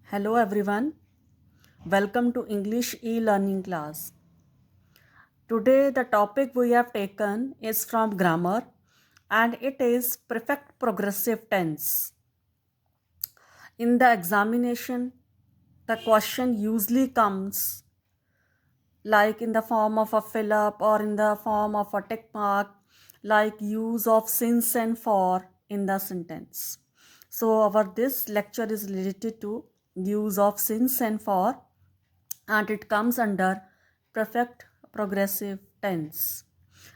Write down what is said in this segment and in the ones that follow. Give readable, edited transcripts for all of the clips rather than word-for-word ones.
Hello everyone, welcome to English e-learning class. Today the topic we have taken is from grammar and it is perfect progressive tense. In the examination, the question usually comes like in the form of a fill up or in the form of a tick mark, like use of since and for in the sentence. So our this lecture is related to use of since and for, and it comes under perfect progressive tense.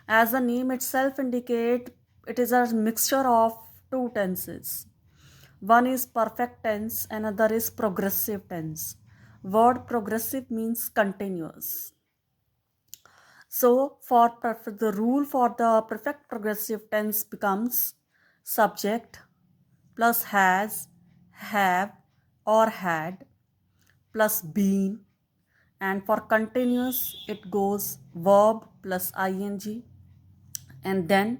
As the name itself indicates, it is a mixture of two tenses. One is perfect tense, another is progressive tense. Word progressive means continuous. So for the rule for the perfect progressive tense becomes subject plus has, have or had plus been, and for continuous it goes verb plus ing, and then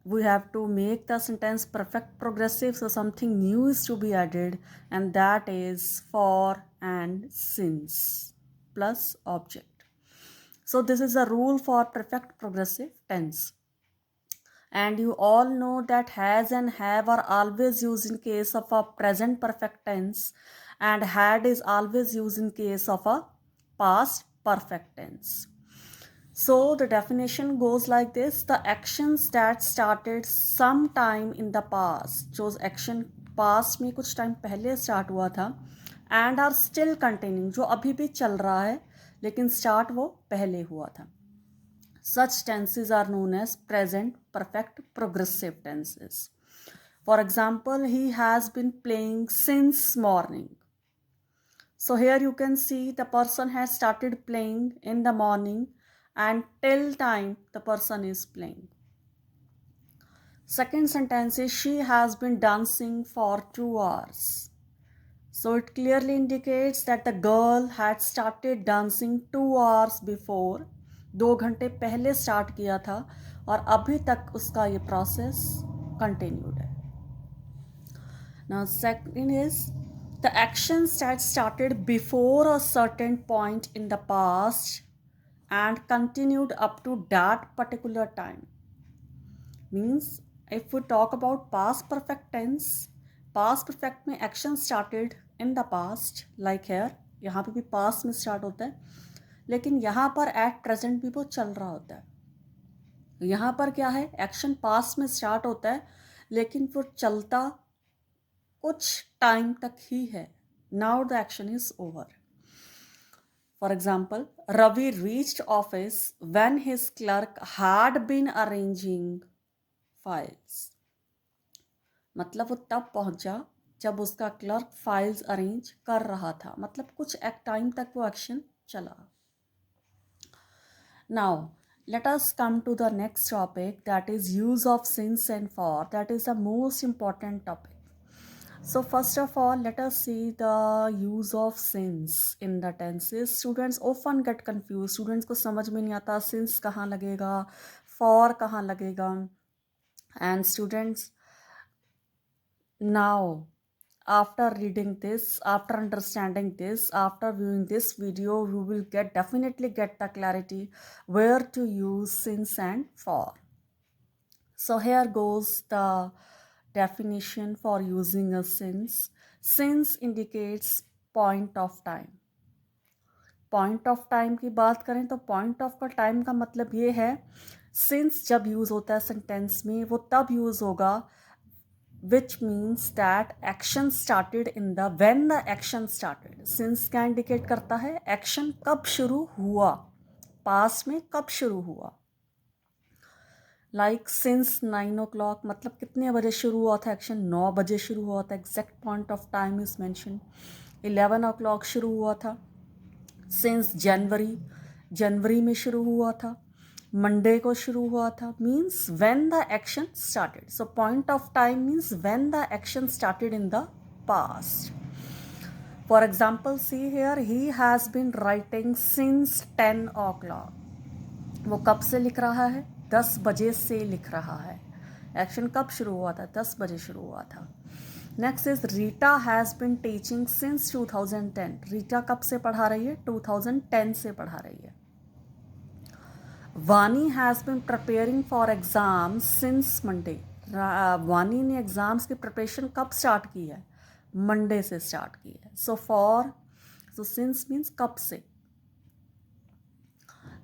we have to make the sentence perfect progressive, so something new is to be added, and that is for and since plus object. So this is a rule for perfect progressive tense. And you all know that has and have are always used in case of a present perfect tense, and had is always used in case of a past perfect tense. So the definition goes like this: the actions that started sometime in the past, जो action past में कुछ time पहले start हुआ था, and are still continuing, जो अभी भी चल रहा है लेकिन start वो पहले हुआ था. Such tenses are known as present perfect progressive tenses. For example, he has been playing since morning. So here you can see the person has started playing in the morning and till time the person is playing. Second sentence is she has been dancing for 2 hours. So it clearly indicates that the girl had started dancing 2 hours before. 2 घंटे पहले start किया था और अभी तक उसका ये process continued है. Now second is the actions that started before a certain point in the past and continued up to that particular time. Means if we talk about past perfect tense, past perfect में action started in the past, like here, यहाँ पे भी past में start होता है, लेकिन यहाँ पर at present भी वो चल रहा होता है. यहाँ पर क्या है, action past में start होता है लेकिन वो चलता कुछ टाइम तक ही है. Now the action is over. For example, Ravi reached office when his clerk had been arranging files. मतलब वो तब पहुंचा जब उसका क्लर्क फाइल्स अरेंज कर रहा था, मतलब कुछ एक टाइम तक वो एक्शन चला. Now let us come to the next topic, that is use of since and for. That is the most important topic. So first of all, let us see the use of since in the tenses. Students often get confused. Students को समझ में नहीं आता since कहाँ लगेगा, for कहाँ लगेगा. And students, now after reading this, after understanding this, after viewing this video, you will definitely get the clarity where to use since and for. So here goes the definition for using a since. Since indicates point of time. Point of time की बात करें तो point of का time का मतलब ये है, since जब यूज़ होता है सेंटेंस में वो तब यूज़ होगा which means that action started in the when the action started. Since क्या इंडिकेट करता है, एक्शन कब शुरू हुआ, पास्ट में कब शुरू हुआ. लाइक सिंस 9 o'clock मतलब कितने बजे शुरू हुआ था एक्शन, 9 बजे शुरू हुआ था. Exact point of time is mention. 11 o'clock शुरू हुआ था. सिंस जनवरी में शुरू हुआ था, मंडे को शुरू हुआ था. Means when the action started. So point of time means when the action started in the past. For example, see here, he has been writing since 10 o'clock. वो कब से लिख रहा है, 10 बजे से लिख रहा है. एक्शन कब शुरू हुआ था, 10 बजे शुरू हुआ था. Next is Rita has been teaching since 2010. Rita कब से पढ़ा रही है? 2010 से पढ़ा रही है. वानी has been preparing for exam since Monday. वानी ने एग्ज़ाम्स की प्रिपरेशन कब स्टार्ट की है? मंडे से स्टार्ट की है. सो सिंस मीन्स कब से.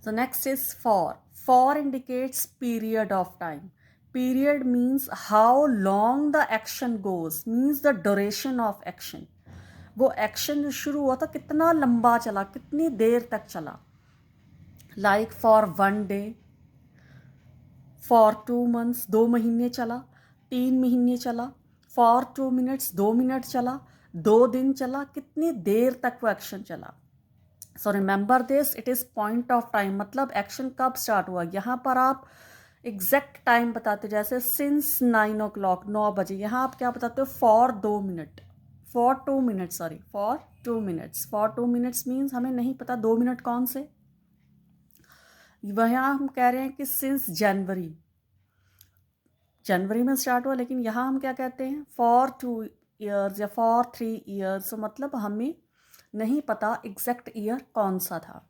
So next is for. For indicates period of time. Period means how long the action goes, means the duration of action. वो एक्शन जो शुरू हुआ था कितना लंबा चला, कितनी देर तक चला. Like for 1 day, for 2 months 2 महीने चला, 3 महीने चला, फॉर 2 minutes 2 मिनट चला, 2 दिन चला, कितनी देर तक वो एक्शन चला. So remember this, it is point of time. मतलब एक्शन कब स्टार्ट हुआ. यहाँ पर आप एग्जैक्ट टाइम बताते हो, जैसे सिंस 9 o'clock 9 बजे. यहाँ आप क्या बताते हो? For 2 minute, for 2 minutes, sorry for 2 minutes. For 2 minutes means हमें नहीं पता 2 मिनट कौन से. वह हम कह रहे हैं कि सिंस जनवरी में स्टार्ट हुआ, लेकिन यहाँ हम क्या कहते हैं? फॉर 2 years या फॉर 3 years. तो मतलब हमें नहीं पता एग्जैक्ट ईयर कौन सा था.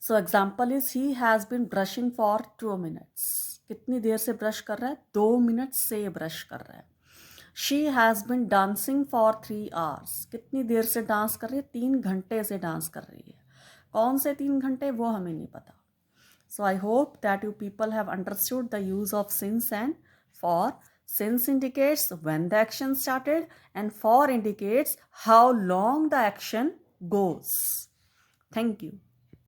So example is he has been brushing for 2 minutes. कितनी देर से ब्रश कर रहा है? 2 मिनट से ब्रश कर रहा है. She has been dancing for 3 hours. कितनी देर से डांस कर रही है? 3 घंटे से डांस कर रही है. कौन से 3 घंटे वो हमें नहीं पता. So I hope that you people have understood the use of since and for. Since indicates when the action started and for indicates how long the action goes. Thank you.